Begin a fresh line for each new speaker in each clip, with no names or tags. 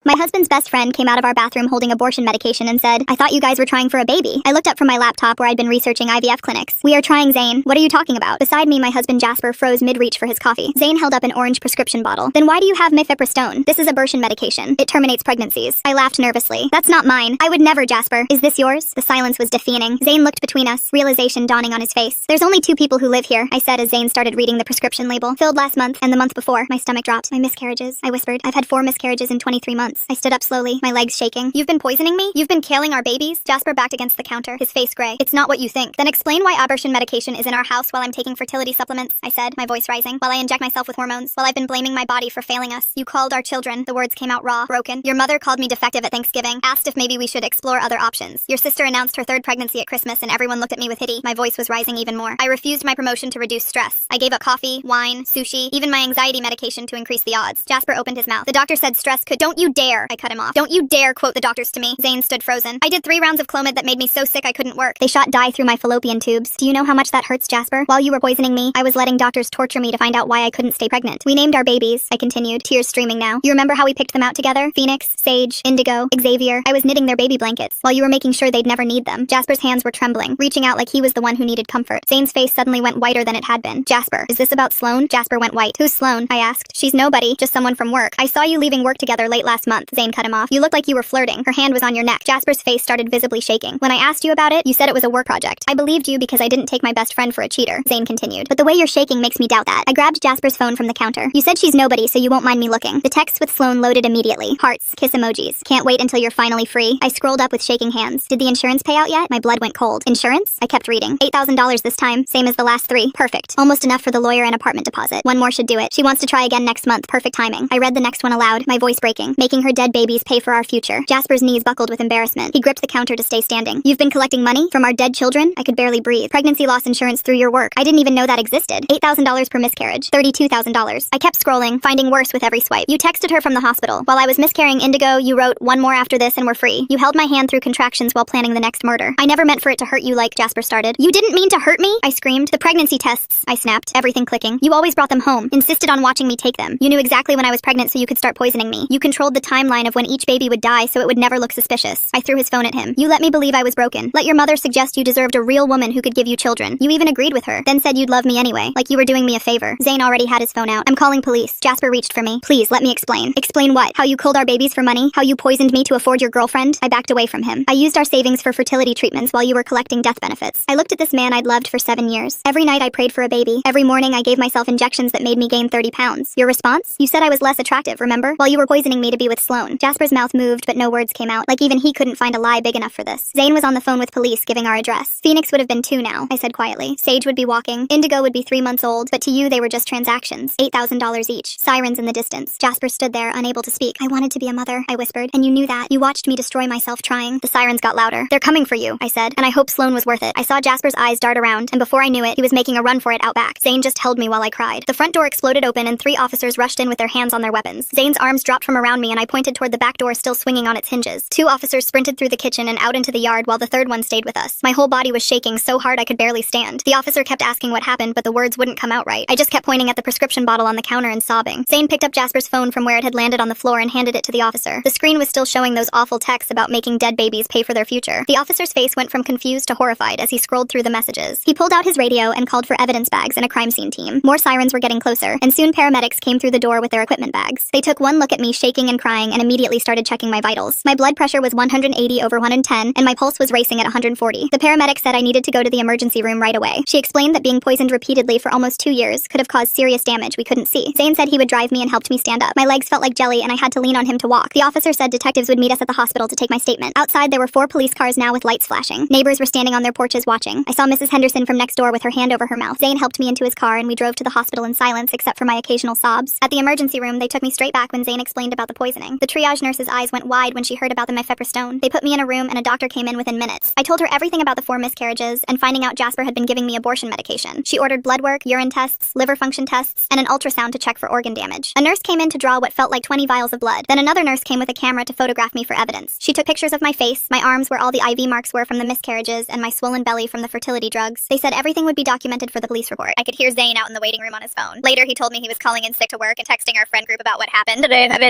My husband's best friend came out of our bathroom holding abortion medication and said, "I thought you guys were trying for a baby." I looked up from my laptop where I'd been researching IVF clinics. "We are trying, Zane. What are you talking about?" Beside me, my husband Jasper froze mid-reach for his coffee. Zane held up an orange prescription bottle. "Then why do you have mifepristone? This is abortion medication. It terminates pregnancies." I laughed nervously. "That's not mine. I would never, Jasper. Is this yours?" The silence was deafening. Zane looked between us, realization dawning on his face. "There's only 2 people who live here," I said as Zane started reading the prescription label. "Filled last month and the month before." My stomach dropped. "My miscarriages," I whispered. "I've had 4 miscarriages in 23 months. I stood up slowly, my legs shaking. "You've been poisoning me? You've been killing our babies?" Jasper backed against the counter, his face gray. "It's not what you think." "Then explain why abortion medication is in our house while I'm taking fertility supplements," I said, my voice rising, "while I inject myself with hormones, while I've been blaming my body for failing us. You called our children," the words came out raw, broken. "Your mother called me defective at Thanksgiving, asked if maybe we should explore other options. Your sister announced her 3rd pregnancy at Christmas and everyone looked at me with pity." My voice was rising even more. "I refused my promotion to reduce stress. I gave up coffee, wine, sushi, even my anxiety medication to increase the odds." Jasper opened his mouth. "The doctor said stress could—" "Don't you dare!" I cut him off. "Don't you dare quote the doctors to me." Zane stood frozen. "I did 3 rounds of Clomid that made me so sick I couldn't work. They shot dye through my fallopian tubes. Do you know how much that hurts, Jasper? While you were poisoning me, I was letting doctors torture me to find out why I couldn't stay pregnant. We named our babies," I continued, tears streaming now. "You remember how we picked them out together? Phoenix, Sage, Indigo, Xavier. I was knitting their baby blankets while you were making sure they'd never need them." Jasper's hands were trembling, reaching out like he was the one who needed comfort. Zane's face suddenly went whiter than it had been. "Jasper, is this about Sloan?" Jasper went white. "Who's Sloan?" I asked. "She's nobody, just someone from work. I saw you leaving work together late last month." Zane cut him off. "You looked like you were flirting." Her hand was on your neck. Jasper's face started visibly shaking. "When I asked you about it, you said it was a work project. I believed you because I didn't take my best friend for a cheater," Zane continued. "But the way you're shaking makes me doubt that." I grabbed Jasper's phone from the counter. "You said she's nobody, so you won't mind me looking." The text with Sloan loaded immediately. Hearts, kiss emojis. "Can't wait until you're finally free." I scrolled up with shaking hands. "Did the insurance pay out yet?" My blood went cold. "Insurance?" I kept reading. $8,000 this time, same as the last 3. Perfect. Almost enough for the lawyer and apartment deposit. 1 more should do it. She wants to try again next month. Perfect timing. I read the next one aloud, my voice breaking. "Making her dead babies pay for our future." Jasper's knees buckled with embarrassment. He gripped the counter to stay standing. "You've been collecting money from our dead children?" I could barely breathe. "Pregnancy loss insurance through your work." I didn't even know that existed. $8,000 per miscarriage. $32,000. I kept scrolling, finding worse with every swipe. "You texted her from the hospital. While I was miscarrying Indigo, you wrote 1 more after this and we're free. You held my hand through contractions while planning the next murder." "I never meant for it to hurt you like," Jasper started. "You didn't mean to hurt me?" I screamed. "The pregnancy tests," I snapped, everything clicking. "You always brought them home, insisted on watching me take them. You knew exactly when I was pregnant so you could start poisoning me. You controlled the timeline of when each baby would die so it would never look suspicious." I threw his phone at him. "You let me believe I was broken. Let your mother suggest you deserved a real woman who could give you children. You even agreed with her, then said you'd love me anyway, like you were doing me a favor." Zane already had his phone out. "I'm calling police." Jasper reached for me. "Please, let me explain." "Explain what? How you culled our babies for money? How you poisoned me to afford your girlfriend?" I backed away from him. "I used our savings for fertility treatments while you were collecting death benefits." I looked at this man I'd loved for 7 years. Every night I prayed for a baby. Every morning I gave myself injections that made me gain 30 pounds. Your response? You said I was less attractive, remember? While you were poisoning me to be with Sloan. Jasper's mouth moved, but no words came out, like even he couldn't find a lie big enough for this. Zane was on the phone with police giving our address. Phoenix would have been 2 now, I said quietly. Sage would be walking. Indigo would be 3 months old, but to you they were just transactions. $8,000 each. Sirens in the distance. Jasper stood there, unable to speak. "I wanted to be a mother," I whispered, "and you knew that. You watched me destroy myself trying." The sirens got louder. "They're coming for you," I said, "and I hope Sloan was worth it." I saw Jasper's eyes dart around, and before I knew it, he was making a run for it out back. Zane just held me while I cried. The front door exploded open and 3 officers rushed in with their hands on their weapons. Zane's arms dropped from around me and I pointed toward the back door still swinging on its hinges. 2 officers sprinted through the kitchen and out into the yard while the 3rd one stayed with us. My whole body was shaking so hard I could barely stand. The officer kept asking what happened, but the words wouldn't come out right. I just kept pointing at the prescription bottle on the counter and sobbing. Zane picked up Jasper's phone from where it had landed on the floor and handed it to the officer. The screen was still showing those awful texts about making dead babies pay for their future. The officer's face went from confused to horrified as he scrolled through the messages. He pulled out his radio and called for evidence bags and a crime scene team. More sirens were getting closer, and soon paramedics came through the door with their equipment bags. They took one look at me shaking and crying and immediately started checking my vitals. My blood pressure was 180/110 and my pulse was racing at 140. The paramedic said I needed to go to the emergency room right away. She explained that being poisoned repeatedly for almost 2 years could have caused serious damage we couldn't see. Zane said he would drive me and helped me stand up. My legs felt like jelly and I had to lean on him to walk. The officer said detectives would meet us at the hospital to take my statement. Outside there were 4 police cars now with lights flashing. Neighbors were standing on their porches watching. I saw Mrs. Henderson from next door with her hand over her mouth. Zane helped me into his car and we drove to the hospital in silence except for my occasional sobs. At the emergency room, they took me straight back when Zane explained about the poisoning. The triage nurse's eyes went wide when she heard about the mifepristone. They put me in a room and a doctor came in within minutes. I told her everything about the 4 miscarriages and finding out Jasper had been giving me abortion medication. She ordered blood work, urine tests, liver function tests, and an ultrasound to check for organ damage. A nurse came in to draw what felt like 20 vials of blood. Then another nurse came with a camera to photograph me for evidence. She took pictures of my face, my arms where all the IV marks were from the miscarriages, and my swollen belly from the fertility drugs. They said everything would be documented for the police report. I could hear Zane out in the waiting room on his phone. Later, he told me he was calling in sick to work and texting our friend group about what happened.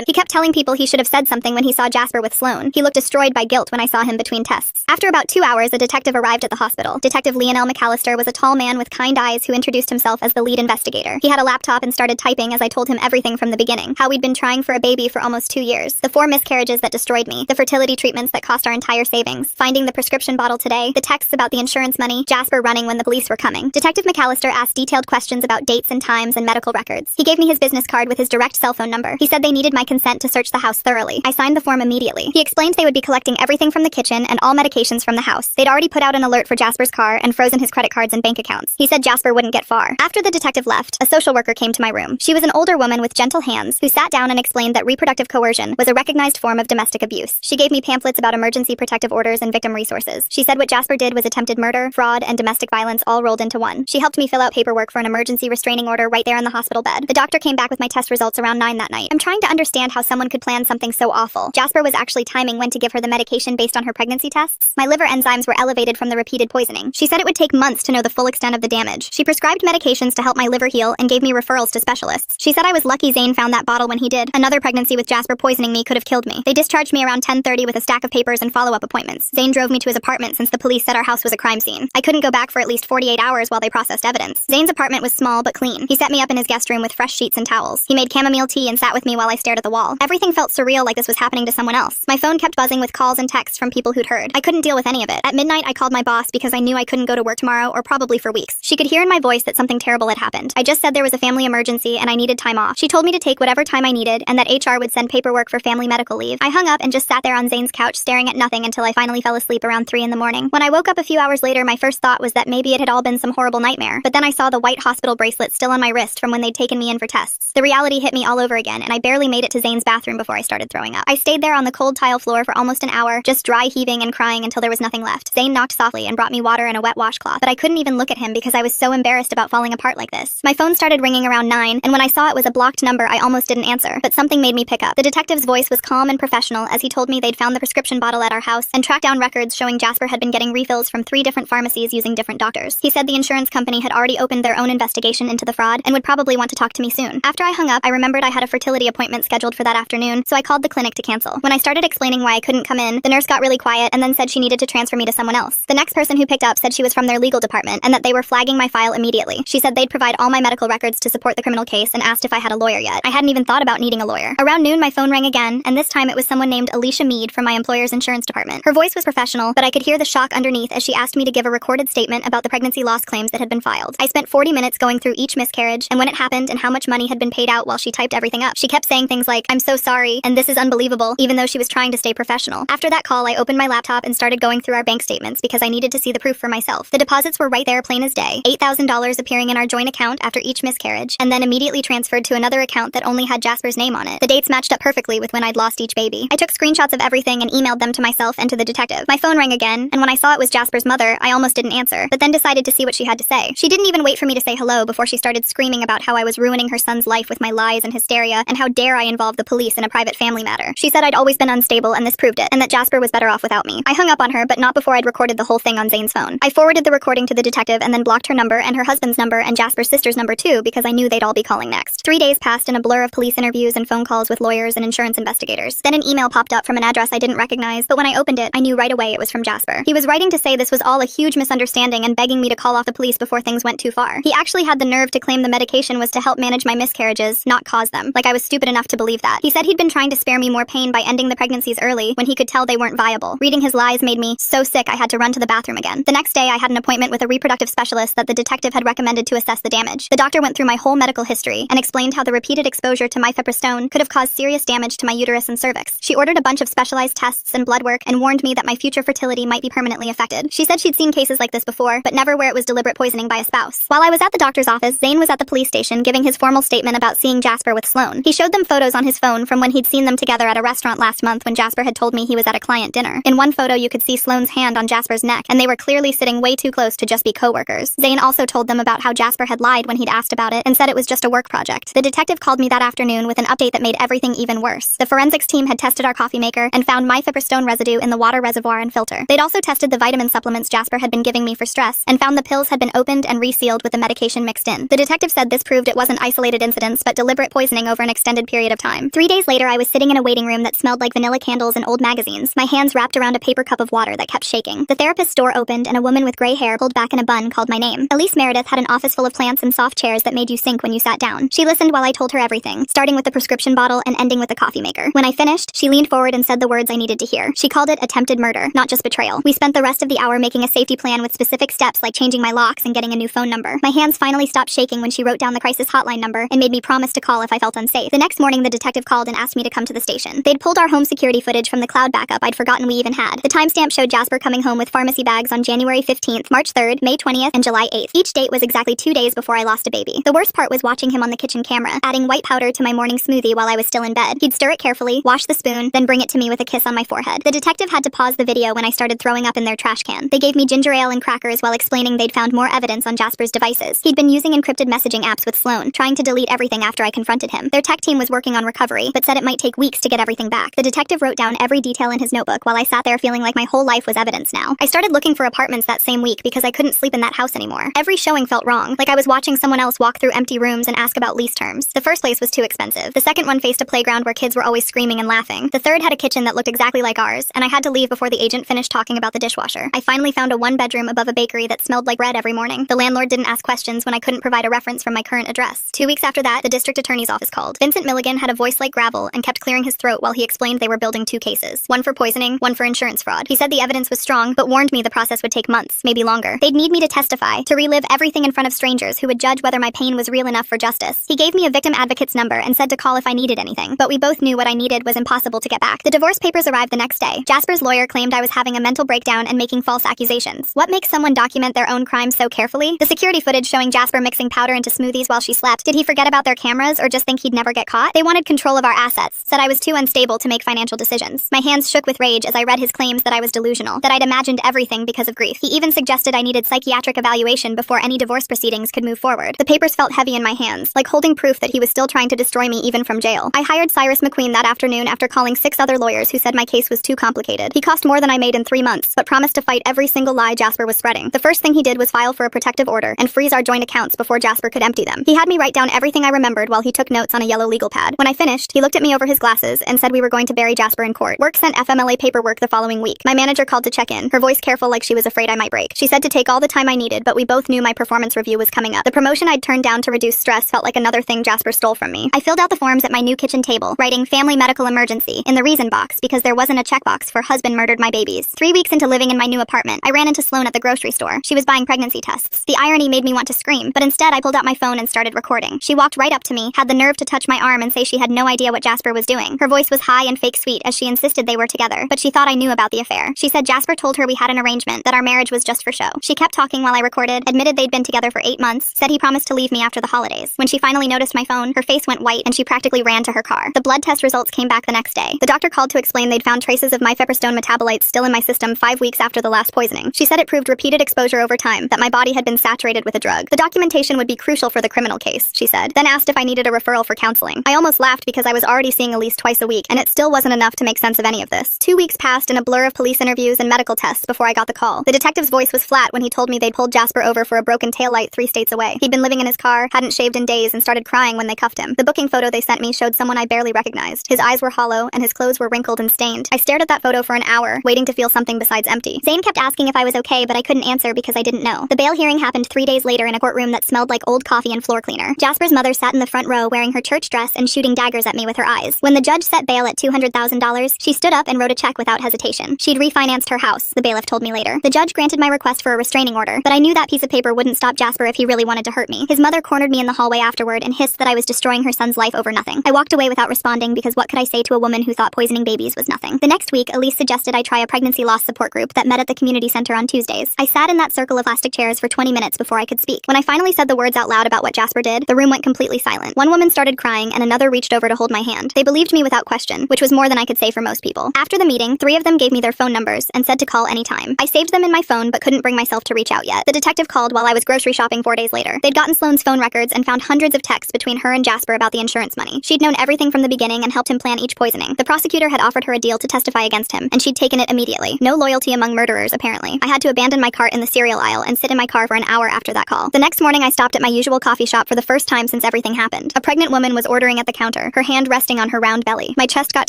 He kept telling people people he should have said something when he saw Jasper with Sloan. He looked destroyed by guilt when I saw him between tests. After about 2 hours, a detective arrived at the hospital. Detective Lionel McAllister was a tall man with kind eyes who introduced himself as the lead investigator. He had a laptop and started typing as I told him everything from the beginning. How we'd been trying for a baby for almost 2 years. The 4 miscarriages that destroyed me. The fertility treatments that cost our entire savings. Finding the prescription bottle today. The texts about the insurance money. Jasper running when the police were coming. Detective McAllister asked detailed questions about dates and times and medical records. He gave me his business card with his direct cell phone number. He said they needed my consent to search the house thoroughly. I signed the form immediately. He explained they would be collecting everything from the kitchen and all medications from the house. They'd already put out an alert for Jasper's car and frozen his credit cards and bank accounts. He said Jasper wouldn't get far. After the detective left, a social worker came to my room. She was an older woman with gentle hands who sat down and explained that reproductive coercion was a recognized form of domestic abuse. She gave me pamphlets about emergency protective orders and victim resources. She said what Jasper did was attempted murder, fraud, and domestic violence all rolled into one. She helped me fill out paperwork for an emergency restraining order right there in the hospital bed. The doctor came back with my test results around 9 that night. I'm trying to understand how someone could plan something so awful. Jasper was actually timing when to give her the medication based on her pregnancy tests. My liver enzymes were elevated from the repeated poisoning. She said it would take months to know the full extent of the damage. She prescribed medications to help my liver heal and gave me referrals to specialists. She said I was lucky Zane found that bottle when he did. Another pregnancy with Jasper poisoning me could have killed me. They discharged me around 10:30 with a stack of papers and follow-up appointments. Zane drove me to his apartment since the police said our house was a crime scene. I couldn't go back for at least 48 hours while they processed evidence. Zane's apartment was small but clean. He set me up in his guest room with fresh sheets and towels. He made chamomile tea and sat with me while I stared at the wall. Everything felt surreal, like this was happening to someone else. My phone kept buzzing with calls and texts from people who'd heard. I couldn't deal with any of it. At midnight, I called my boss because I knew I couldn't go to work tomorrow or probably for weeks. She could hear in my voice that something terrible had happened. I just said there was a family emergency and I needed time off. She told me to take whatever time I needed and that HR would send paperwork for family medical leave. I hung up and just sat there on Zane's couch staring at nothing until I finally fell asleep around 3 in the morning. When I woke up a few hours later, my first thought was that maybe it had all been some horrible nightmare. But then I saw the white hospital bracelet still on my wrist from when they'd taken me in for tests. The reality hit me all over again and I barely made it to Zane's bathroom before I started throwing up. I stayed there on the cold tile floor for almost an hour, just dry heaving and crying until there was nothing left. Zane knocked softly and brought me water and a wet washcloth, but I couldn't even look at him because I was so embarrassed about falling apart like this. My phone started ringing around 9, and when I saw it was a blocked number, I almost didn't answer, but something made me pick up. The detective's voice was calm and professional as he told me they'd found the prescription bottle at our house and tracked down records showing Jasper had been getting refills from 3 different pharmacies using different doctors. He said the insurance company had already opened their own investigation into the fraud and would probably want to talk to me soon. After I hung up, I remembered I had a fertility appointment scheduled for that afternoon, so I called the clinic to cancel. When I started explaining why I couldn't come in, the nurse got really quiet and then said she needed to transfer me to someone else. The next person who picked up said she was from their legal department and that they were flagging my file immediately. She said they'd provide all my medical records to support the criminal case and asked if I had a lawyer yet. I hadn't even thought about needing a lawyer. Around noon, my phone rang again, and this time it was someone named Alicia Mead from my employer's insurance department. Her voice was professional, but I could hear the shock underneath as she asked me to give a recorded statement about the pregnancy loss claims that had been filed. I spent 40 minutes going through each miscarriage and when it happened and how much money had been paid out while she typed everything up. She kept saying things like, "I'm so sorry," and "This is unbelievable," even though she was trying to stay professional. After that call, I opened my laptop and started going through our bank statements because I needed to see the proof for myself. The deposits were right there, plain as day. $8,000 appearing in our joint account after each miscarriage, and then immediately transferred to another account that only had Jasper's name on it. The dates matched up perfectly with when I'd lost each baby. I took screenshots of everything and emailed them to myself and to the detective. My phone rang again, and when I saw it was Jasper's mother, I almost didn't answer, but then decided to see what she had to say. She didn't even wait for me to say hello before she started screaming about how I was ruining her son's life with my lies and hysteria, and how dare I involve the police in a private family matter. She said I'd always been unstable and this proved it, and that Jasper was better off without me. I hung up on her, but not before I'd recorded the whole thing on Zane's phone. I forwarded the recording to the detective and then blocked her number and her husband's number and Jasper's sister's number too because I knew they'd all be calling next. 3 days passed in a blur of police interviews and phone calls with lawyers and insurance investigators. Then an email popped up from an address I didn't recognize, but when I opened it, I knew right away it was from Jasper. He was writing to say this was all a huge misunderstanding and begging me to call off the police before things went too far. He actually had the nerve to claim the medication was to help manage my miscarriages, not cause them. Like I was stupid enough to believe that. He said he'd been trying to spare me more pain by ending the pregnancies early when he could tell they weren't viable. Reading his lies made me so sick I had to run to the bathroom again. The next day I had an appointment with a reproductive specialist that the detective had recommended to assess the damage. The doctor went through my whole medical history and explained how the repeated exposure to mifepristone could have caused serious damage to my uterus and cervix. She ordered a bunch of specialized tests and blood work and warned me that my future fertility might be permanently affected. She said she'd seen cases like this before, but never where it was deliberate poisoning by a spouse. While I was at the doctor's office, Zane was at the police station giving his formal statement about seeing Jasper with Sloan. He showed them photos on his phone from when he'd seen them together at a restaurant last month when Jasper had told me he was at a client dinner. In one photo, you could see Sloan's hand on Jasper's neck, and they were clearly sitting way too close to just be co-workers. Zane also told them about how Jasper had lied when he'd asked about it and said it was just a work project. The detective called me that afternoon with an update that made everything even worse. The forensics team had tested our coffee maker and found mifepristone residue in the water reservoir and filter. They'd also tested the vitamin supplements Jasper had been giving me for stress and found the pills had been opened and resealed with the medication mixed in. The detective said this proved it wasn't isolated incidents but deliberate poisoning over an extended period of time. 3 days later, I was sitting in a waiting room that smelled like vanilla candles and old magazines, my hands wrapped around a paper cup of water that kept shaking. The therapist's door opened and a woman with gray hair pulled back in a bun called my name. Elise Meredith had an office full of plants and soft chairs that made you sink when you sat down. She listened while I told her everything, starting with the prescription bottle and ending with the coffee maker. When I finished, she leaned forward and said the words I needed to hear. She called it attempted murder, not just betrayal. We spent the rest of the hour making a safety plan with specific steps like changing my locks and getting a new phone number. My hands finally stopped shaking when she wrote down the crisis hotline number and made me promise to call if I felt unsafe. The next morning, the detective called and asked me to come to the station. They'd pulled our home security footage from the cloud backup I'd forgotten we even had. The timestamp showed Jasper coming home with pharmacy bags on January 15th, March 3rd, May 20th, and July 8th. Each date was exactly 2 days before I lost a baby. The worst part was watching him on the kitchen camera, adding white powder to my morning smoothie while I was still in bed. He'd stir it carefully, wash the spoon, then bring it to me with a kiss on my forehead. The detective had to pause the video when I started throwing up in their trash can. They gave me ginger ale and crackers while explaining they'd found more evidence on Jasper's devices. He'd been using encrypted messaging apps with Sloan, trying to delete everything after I confronted him. Their tech team was working on recovery, but said it might take weeks to get everything back. The detective wrote down every detail in his notebook while I sat there feeling like my whole life was evidence now. I started looking for apartments that same week because I couldn't sleep in that house anymore. Every showing felt wrong, like I was watching someone else walk through empty rooms and ask about lease terms. The first place was too expensive. The second one faced a playground where kids were always screaming and laughing. The third had a kitchen that looked exactly like ours, and I had to leave before the agent finished talking about the dishwasher. I finally found a one-bedroom above a bakery that smelled like bread every morning. The landlord didn't ask questions when I couldn't provide a reference from my current address. 2 weeks after that, the district attorney's office called. Vincent Milligan had a voice like gravel and kept clearing his throat while he explained they were building 2 cases. One for poisoning, one for insurance fraud. He said the evidence was strong, but warned me the process would take months, maybe longer. They'd need me to testify, to relive everything in front of strangers who would judge whether my pain was real enough for justice. He gave me a victim advocate's number and said to call if I needed anything, but we both knew what I needed was impossible to get back. The divorce papers arrived the next day. Jasper's lawyer claimed I was having a mental breakdown and making false accusations. What makes someone document their own crimes so carefully? The security footage showing Jasper mixing powder into smoothies while she slept. Did he forget about their cameras or just think he'd never get caught? They wanted control of our assets, said I was too unstable to make financial decisions. My hands shook with rage as I read his claims that I was delusional, that I'd imagined everything because of grief. He even suggested I needed psychiatric evaluation before any divorce proceedings could move forward. The papers felt heavy in my hands, like holding proof that he was still trying to destroy me even from jail. I hired Cyrus McQueen that afternoon after calling 6 other lawyers who said my case was too complicated. He cost more than I made in 3 months, but promised to fight every single lie Jasper was spreading. The first thing he did was file for a protective order and freeze our joint accounts before Jasper could empty them. He had me write down everything I remembered while he took notes on a yellow legal pad. When I finished, he looked at me over his glasses and said we were going to bury Jasper in court. Work sent FMLA paperwork the following week. My manager called to check in, her voice careful like she was afraid I might break. She said to take all the time I needed, but we both knew my performance review was coming up. The promotion I'd turned down to reduce stress felt like another thing Jasper stole from me. I filled out the forms at my new kitchen table, writing family medical emergency in the reason box because there wasn't a checkbox for husband murdered my babies. 3 weeks into living in my new apartment, I ran into Sloan at the grocery store. She was buying pregnancy tests. The irony made me want to scream, but instead I pulled out my phone and started recording. She walked right up to me, had the nerve to touch my arm and say she had no idea what Jasper was doing. Her voice was high and fake sweet as she insisted they were together, but she thought I knew about the affair. She said Jasper told her we had an arrangement, that our marriage was just for show. She kept talking while I recorded, admitted they'd been together for 8 months, said he promised to leave me after the holidays. When she finally noticed my phone, her face went white and she practically ran to her car. The blood test results came back the next day. The doctor called to explain they'd found traces of mifepristone metabolites still in my system 5 weeks after the last poisoning. She said it proved repeated exposure over time, that my body had been saturated with a drug. The documentation would be crucial for the criminal case, she said, then asked if I needed a referral for counseling. I almost laughed because I was already seeing Elise twice a week, and it still wasn't enough to make sense of any of this. 2 weeks passed in a blur of police interviews and medical tests before I got the call. The detective's voice was flat when he told me they'd pulled Jasper over for a broken taillight 3 states away. He'd been living in his car, hadn't shaved in days, and started crying when they cuffed him. The booking photo they sent me showed someone I barely recognized. His eyes were hollow, and his clothes were wrinkled and stained. I stared at that photo for an hour, waiting to feel something besides empty. Zane kept asking if I was okay, but I couldn't answer because I didn't know. The bail hearing happened 3 days later in a courtroom that smelled like old coffee and floor cleaner. Jasper's mother sat in the front row wearing her church dress and shooting daggers at me with her eyes. When the judge set bail at $200,000, she stood up and wrote a check without hesitation. She'd refinanced her house, the bailiff told me later. The judge granted my request for a restraining order, but I knew that piece of paper wouldn't stop Jasper if he really wanted to hurt me. His mother cornered me in the hallway afterward and hissed that I was destroying her son's life over nothing. I walked away without responding because what could I say to a woman who thought poisoning babies was nothing? The next week, Elise suggested I try a pregnancy loss support group that met at the community center on Tuesdays. I sat in that circle of plastic chairs for 20 minutes before I could speak. When I finally said the words out loud about what Jasper did, the room went completely silent. One woman started crying and another reached over to hold my hand. They believed me without question, which was more than I could say for most people. After the meeting, 3 of them gave me their phone numbers and said to call anytime. I saved them in my phone but couldn't bring myself to reach out yet. The detective called while I was grocery shopping 4 days later. They'd gotten Sloan's phone records and found hundreds of texts between her and Jasper about the insurance money. She'd known everything from the beginning and helped him plan each poisoning. The prosecutor had offered her a deal to testify against him, and she'd taken it immediately. No loyalty among murderers, apparently. I had to abandon my cart in the cereal aisle and sit in my car for an hour after that call. The next morning, I stopped at my usual coffee shop for the first time since everything happened. A pregnant woman was ordering at the counter, her hand resting resting on her round belly. My chest got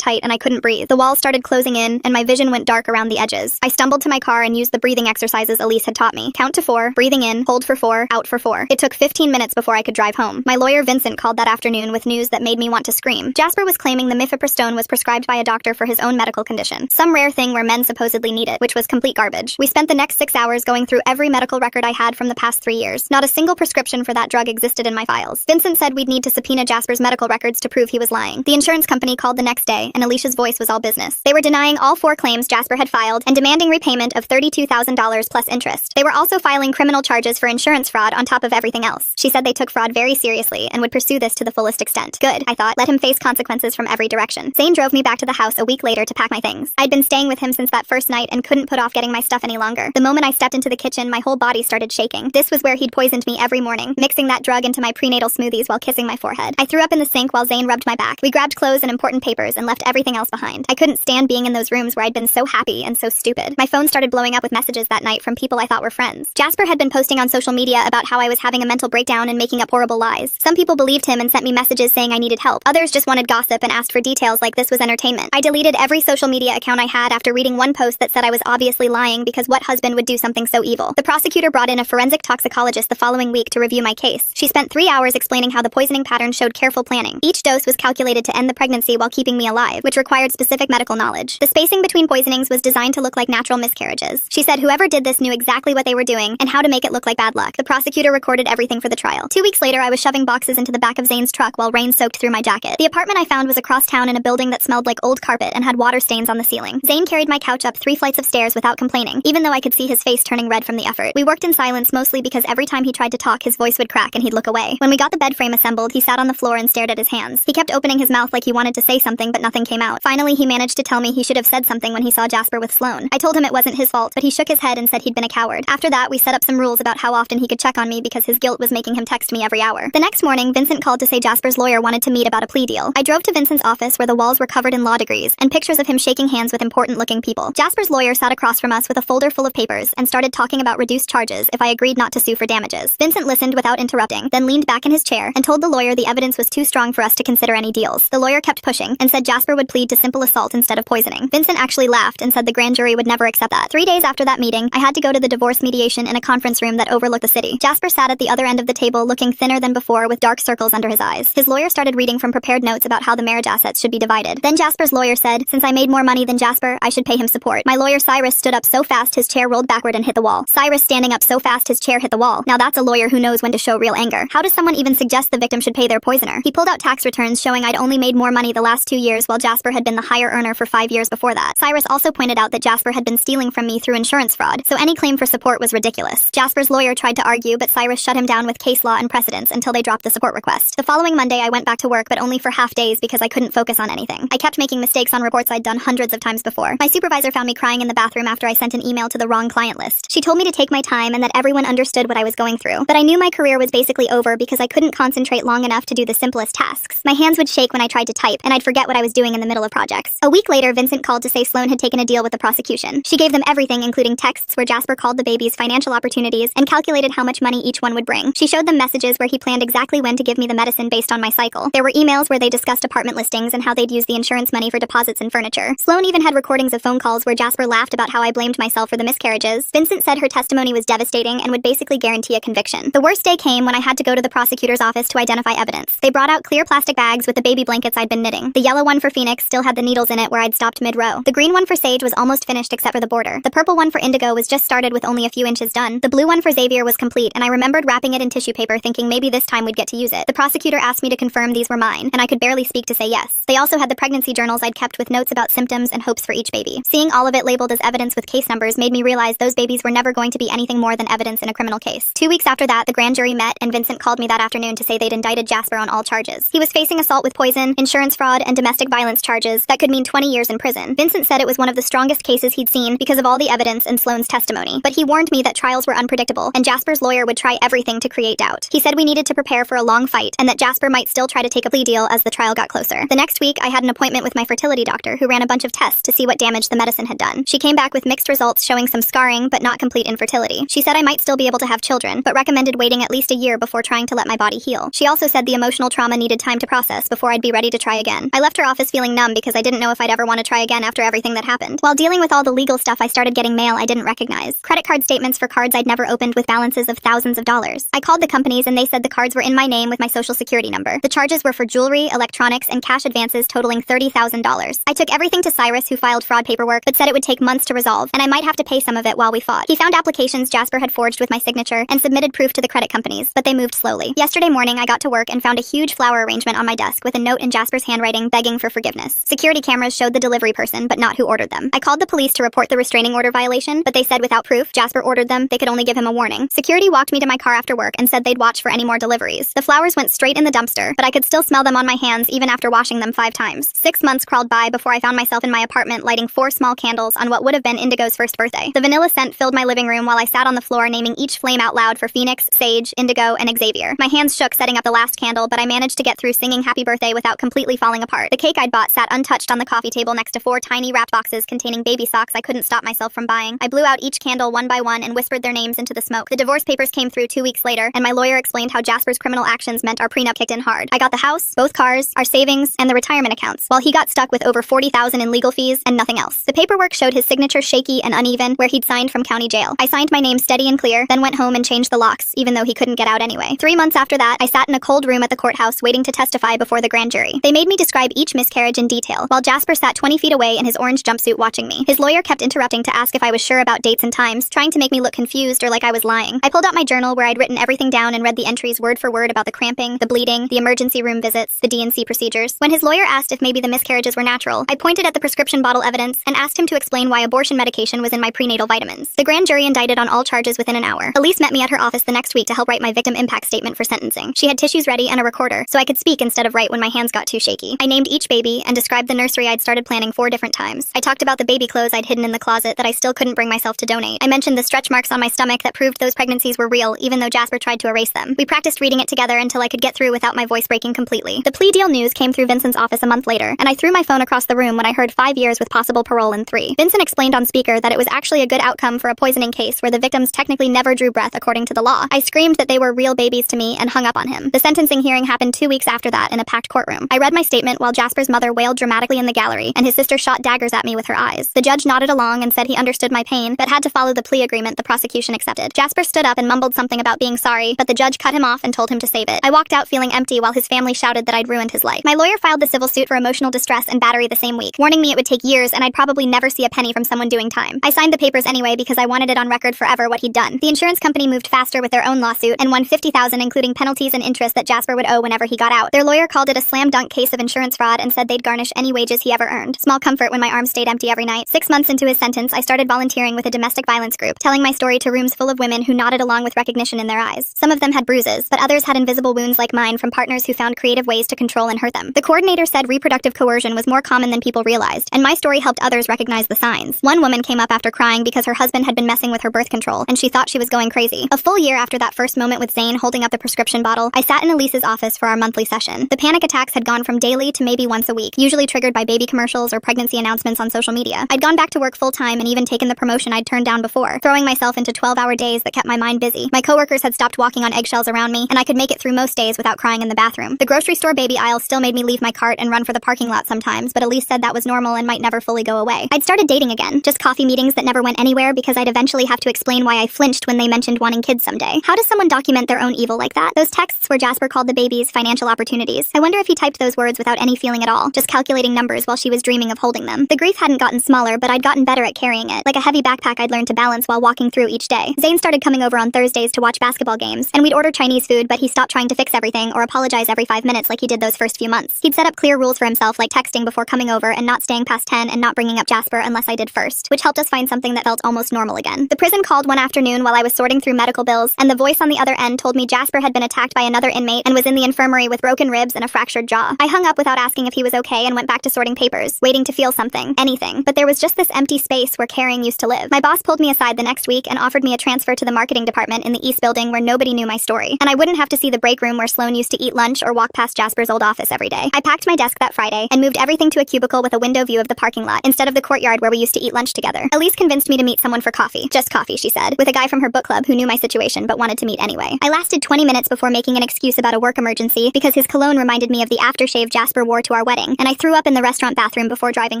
tight and I couldn't breathe. The walls started closing in, and my vision went dark around the edges. I stumbled to my car and used the breathing exercises Elise had taught me. Count to 4, breathing in, hold for 4, out for 4. It took 15 minutes before I could drive home. My lawyer Vincent called that afternoon with news that made me want to scream. Jasper was claiming the mifepristone was prescribed by a doctor for his own medical condition, some rare thing where men supposedly need it, which was complete garbage. We spent the next 6 hours going through every medical record I had from the past 3 years. Not a single prescription for that drug existed in my files. Vincent said we'd need to subpoena Jasper's medical records to prove he was lying. The insurance company called the next day, and Alicia's voice was all business. They were denying all 4 claims Jasper had filed and demanding repayment of $32,000 plus interest. They were also filing criminal charges for insurance fraud on top of everything else. She said they took fraud very seriously and would pursue this to the fullest extent. Good, I thought. Let him face consequences from every direction. Zane drove me back to the house a week later to pack my things. I'd been staying with him since that first night and couldn't put off getting my stuff any longer. The moment I stepped into the kitchen, my whole body started shaking. This was where he'd poisoned me every morning, mixing that drug into my prenatal smoothies while kissing my forehead. I threw up in the sink while Zane rubbed my back. We grabbed clothes and important papers and left everything else behind. I couldn't stand being in those rooms where I'd been so happy and so stupid. My phone started blowing up with messages that night from people I thought were friends. Jasper had been posting on social media about how I was having a mental breakdown and making up horrible lies. Some people believed him and sent me messages saying I needed help. Others just wanted gossip and asked for details like this was entertainment. I deleted every social media account I had after reading one post that said I was obviously lying because what husband would do something so evil? The prosecutor brought in a forensic toxicologist the following week to review my case. She spent 3 hours explaining how the poisoning pattern showed careful planning. Each dose was calculated to end the pregnancy while keeping me alive, which required specific medical knowledge. The spacing between poisonings was designed to look like natural miscarriages. She said whoever did this knew exactly what they were doing and how to make it look like bad luck. The prosecutor recorded everything for the trial. 2 weeks later, I was shoving boxes into the back of Zane's truck while rain soaked through my jacket. The apartment I found was across town in a building that smelled like old carpet and had water stains on the ceiling. Zane carried my couch up 3 flights of stairs without complaining, even though I could see his face turning red from the effort. We worked in silence mostly because every time he tried to talk, his voice would crack and he'd look away. When we got the bed frame assembled, he sat on the floor and stared at his hands. He kept opening his mouth like he wanted to say something, but nothing came out. Finally, he managed to tell me he should have said something when he saw Jasper with Sloane. I told him it wasn't his fault, but he shook his head and said he'd been a coward. After that, we set up some rules about how often he could check on me because his guilt was making him text me every hour. The next morning, Vincent called to say Jasper's lawyer wanted to meet about a plea deal. I drove to Vincent's office where the walls were covered in law degrees and pictures of him shaking hands with important-looking people. Jasper's lawyer sat across from us with a folder full of papers and started talking about reduced charges if I agreed not to sue for damages. Vincent listened without interrupting, then leaned back in his chair and told the lawyer the evidence was too strong for us to consider any deals. The lawyer kept pushing and said Jasper would plead to simple assault instead of poisoning. Vincent actually laughed and said the grand jury would never accept that. 3 days after that meeting, I had to go to the divorce mediation in a conference room that overlooked the city. Jasper sat at the other end of the table looking thinner than before with dark circles under his eyes. His lawyer started reading from prepared notes about how the marriage assets should be divided. Then Jasper's lawyer said, since I made more money than Jasper, I should pay him support. My lawyer Cyrus stood up so fast his chair rolled backward and hit the wall. Cyrus standing up so fast his chair hit the wall. Now that's a lawyer who knows when to show real anger. How does someone even suggest the victim should pay their poisoner? He pulled out tax returns showing I'd only made more money the last 2 years while Jasper had been the higher earner for 5 years before that. Cyrus also pointed out that Jasper had been stealing from me through insurance fraud, so any claim for support was ridiculous. Jasper's lawyer tried to argue, but Cyrus shut him down with case law and precedents until they dropped the support request. The following Monday, I went back to work, but only for half days because I couldn't focus on anything. I kept making mistakes on reports I'd done hundreds of times before. My supervisor found me crying in the bathroom after I sent an email to the wrong client list. She told me to take my time and that everyone understood what I was going through. But I knew my career was basically over because I couldn't concentrate long enough to do the simplest tasks. My hands would shake when I tried to type, and I'd forget what I was doing in the middle of projects. A week later, Vincent called to say Sloane had taken a deal with the prosecution. She gave them everything, including texts where Jasper called the babies financial opportunities and calculated how much money each one would bring. She showed them messages where he planned exactly when to give me the medicine based on my cycle. There were emails where they discussed apartment listings and how they'd use the insurance money for deposits and furniture. Sloane even had recordings of phone calls where Jasper laughed about how I blamed myself for the miscarriages. Vincent said her testimony was devastating and would basically guarantee a conviction. The worst day came when I had to go to the prosecutor's office to identify evidence. They brought out clear plastic bags with the baby blankets I'd been knitting. The yellow one for Phoenix still had the needles in it where I'd stopped mid-row. The green one for Sage was almost finished except for the border. The purple one for Indigo was just started with only a few inches done. The blue one for Xavier was complete, and I remembered wrapping it in tissue paper thinking maybe this time we'd get to use it. The prosecutor asked me to confirm these were mine, and I could barely speak to say yes. They also had the pregnancy journals I'd kept with notes about symptoms and hopes for each baby. Seeing all of it labeled as evidence with case numbers made me realize those babies were never going to be anything more than evidence in a criminal case. 2 weeks after that, the grand jury met, and Vincent called me that afternoon to say they'd indicted Jasper on all charges. He was facing assault with poison, insurance fraud, and domestic violence charges that could mean 20 years in prison. Vincent said it was one of the strongest cases he'd seen because of all the evidence and Sloane's testimony, but he warned me that trials were unpredictable, and Jasper's lawyer would try everything to create doubt. He said we needed to prepare for a long fight, and that Jasper might still try to take a plea deal as the trial got closer. The next week, I had an appointment with my fertility doctor who ran a bunch of tests to see what damage the medicine had done. She came back with mixed results showing some scarring, but not complete infertility. She said I might still be able to have children, but recommended waiting at least a year before trying to let my body heal. She also said the emotional trauma needed time to process before I'd I'd be ready to try again. I left her office feeling numb because I didn't know if I'd ever want to try again after everything that happened. While dealing with all the legal stuff, I started getting mail I didn't recognize. Credit card statements for cards I'd never opened with balances of thousands of dollars. I called the companies and they said the cards were in my name with my social security number. The charges were for jewelry, electronics, and cash advances totaling $30,000. I took everything to Cyrus, who filed fraud paperwork, but said it would take months to resolve, and I might have to pay some of it while we fought. He found applications Jasper had forged with my signature and submitted proof to the credit companies, but they moved slowly. Yesterday morning, I got to work and found a huge flower arrangement on my desk with a note in Jasper's handwriting begging for forgiveness. Security cameras showed the delivery person, but not who ordered them. I called the police to report the restraining order violation, but they said without proof Jasper ordered them, they could only give him a warning. Security walked me to my car after work and said they'd watch for any more deliveries. The flowers went straight in the dumpster, but I could still smell them on my hands even after washing them 5 times. 6 months crawled by before I found myself in my apartment lighting 4 small candles on what would have been Indigo's first birthday. The vanilla scent filled my living room while I sat on the floor naming each flame out loud for Phoenix, Sage, Indigo, and Xavier. My hands shook setting up the last candle, but I managed to get through singing happy birthday without completely falling apart. The cake I'd bought sat untouched on the coffee table next to 4 tiny wrapped boxes containing baby socks I couldn't stop myself from buying. I blew out each candle one by one and whispered their names into the smoke. The divorce papers came through 2 weeks later, and my lawyer explained how Jasper's criminal actions meant our prenup kicked in hard. I got the house, both cars, our savings, and the retirement accounts, while he got stuck with over $40,000 in legal fees and nothing else. The paperwork showed his signature shaky and uneven where he'd signed from county jail. I signed my name steady and clear, then went home and changed the locks, even though he couldn't get out anyway. 3 months after that, I sat in a cold room at the courthouse waiting to testify before the grand jury. They made me describe each miscarriage in detail, while Jasper sat 20 feet away in his orange jumpsuit watching me. His lawyer kept interrupting to ask if I was sure about dates and times, trying to make me look confused or like I was lying. I pulled out my journal where I'd written everything down and read the entries word for word about the cramping, the bleeding, the emergency room visits, the D&C procedures. When his lawyer asked if maybe the miscarriages were natural, I pointed at the prescription bottle evidence and asked him to explain why abortion medication was in my prenatal vitamins. The grand jury indicted on all charges within an hour. Elise met me at her office the next week to help write my victim impact statement for sentencing. She had tissues ready and a recorder, so I could speak instead of write when my hands got too shaky. I named each baby and described the nursery I'd started planning 4 different times. I talked about the baby clothes I'd hidden in the closet that I still couldn't bring myself to donate. I mentioned the stretch marks on my stomach that proved those pregnancies were real, even though Jasper tried to erase them. We practiced reading it together until I could get through without my voice breaking completely. The plea deal news came through Vincent's office a month later, and I threw my phone across the room when I heard 5 years with possible parole in 3. Vincent explained on speaker that it was actually a good outcome for a poisoning case where the victims technically never drew breath according to the law. I screamed that they were real babies to me and hung up on him. The sentencing hearing happened 2 weeks after that in a packed courtroom. I read my statement while Jasper's mother wailed dramatically in the gallery, and his sister shot daggers at me with her eyes. The judge nodded along and said he understood my pain, but had to follow the plea agreement the prosecution accepted. Jasper stood up and mumbled something about being sorry, but the judge cut him off and told him to save it. I walked out feeling empty while his family shouted that I'd ruined his life. My lawyer filed the civil suit for emotional distress and battery the same week, warning me it would take years and I'd probably never see a penny from someone doing time. I signed the papers anyway because I wanted it on record forever what he'd done. The insurance company moved faster with their own lawsuit and won $50,000 including penalties and interest that Jasper would owe whenever he got out. Their lawyer called it a slam dunk case of insurance fraud and said they'd garnish any wages he ever earned. Small comfort when my arms stayed empty every night. 6 months into his sentence, I started volunteering with a domestic violence group, telling my story to rooms full of women who nodded along with recognition in their eyes. Some of them had bruises, but others had invisible wounds like mine from partners who found creative ways to control and hurt them. The coordinator said reproductive coercion was more common than people realized, and my story helped others recognize the signs. One woman came up after crying because her husband had been messing with her birth control, and she thought she was going crazy. A full year after that first moment with Zane holding up the prescription bottle, I sat in Elise's office for our monthly session. The panic attacks had gone from daily to maybe once a week, usually triggered by baby commercials or pregnancy announcements on social media. I'd gone back to work full-time and even taken the promotion I'd turned down before, throwing myself into 12-hour days that kept my mind busy. My coworkers had stopped walking on eggshells around me, and I could make it through most days without crying in the bathroom. The grocery store baby aisle still made me leave my cart and run for the parking lot sometimes, but Elise said that was normal and might never fully go away. I'd started dating again, just coffee meetings that never went anywhere because I'd eventually have to explain why I flinched when they mentioned wanting kids someday. How does someone document their own evil like that? Those texts where Jasper called the babies financial opportunities. I wonder if he typed those words without any feeling at all, just calculating numbers while she was dreaming of holding them. The grief hadn't gotten smaller, but I'd gotten better at carrying it, like a heavy backpack I'd learned to balance while walking through each day. Zane started coming over on Thursdays to watch basketball games, and we'd order Chinese food, but he stopped trying to fix everything or apologize every 5 minutes like he did those first few months. He'd set up clear rules for himself, like texting before coming over and not staying past 10 and not bringing up Jasper unless I did first, which helped us find something that felt almost normal again. The prison called one afternoon while I was sorting through medical bills, and the voice on the other end told me Jasper had been attacked by another inmate and was in the infirmary with broken ribs and a fractured jaw. I hung up without asking if he was okay and went back to sorting papers, waiting to feel something, anything. But there was just this empty space where caring used to live. My boss pulled me aside the next week and offered me a transfer to the marketing department in the East Building where nobody knew my story, and I wouldn't have to see the break room where Sloan used to eat lunch or walk past Jasper's old office every day. I packed my desk that Friday and moved everything to a cubicle with a window view of the parking lot instead of the courtyard where we used to eat lunch together. Elise convinced me to meet someone for coffee. Just coffee, she said, with a guy from her book club who knew my situation but wanted to meet anyway. I lasted 20 minutes before making an excuse about a work emergency because his cologne reminded me of the aftershave Jasper wore to our wedding, and I threw up in the restaurant bathroom before driving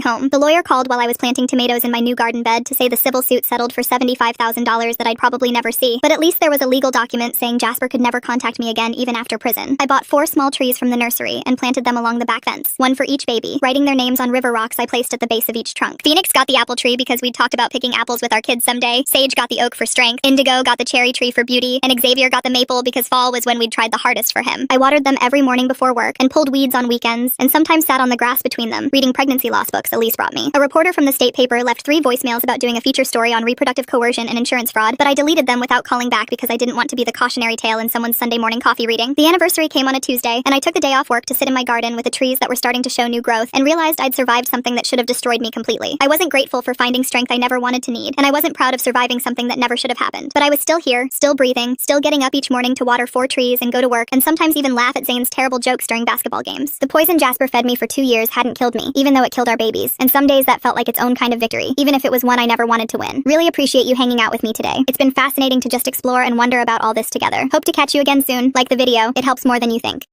home. The lawyer called while I was planting tomatoes in my new garden bed to say the civil suit settled for $75,000 that I'd probably never see, but at least there was a legal document saying Jasper could never contact me again even after prison. I bought 4 small trees from the nursery and planted them along the back fence, one for each baby, writing their names on river rocks I placed at the base of each trunk. Phoenix got the apple tree because we'd talked about picking apples with our kids someday, Sage got the oak for strength, Indigo got the cherry tree for beauty, and Xavier got the maple because fall was when we'd tried the hardest for him. I watered them every morning before work and pulled weeds on weekends, and sometimes sat on the grass between them, reading pregnancy loss books Elise brought me. A reporter from the state paper left 3 voicemails about doing a feature story on reproductive coercion and insurance fraud, but I deleted them without calling back because I didn't want to be the cautionary tale in someone's Sunday morning coffee reading. The anniversary came on a Tuesday, and I took the day off work to sit in my garden with the trees that were starting to show new growth, and realized I'd survived something that should have destroyed me completely. I wasn't grateful for finding strength I never wanted to need, and I wasn't proud of surviving something that never should have happened. But I was still here, still breathing, still getting up each morning to water 4 trees and go to work, and sometimes even laugh at Zane's terrible jokes during basketball games. The poison Jasper fed me for 2 years hadn't killed me, even though it killed our babies, and some days that felt like its own kind of victory, even if it was one I never wanted to win. Really appreciate you hanging out with me today. It's been fascinating to just explore and wonder about all this together. Hope to catch you again soon. Like the video, it helps more than you think.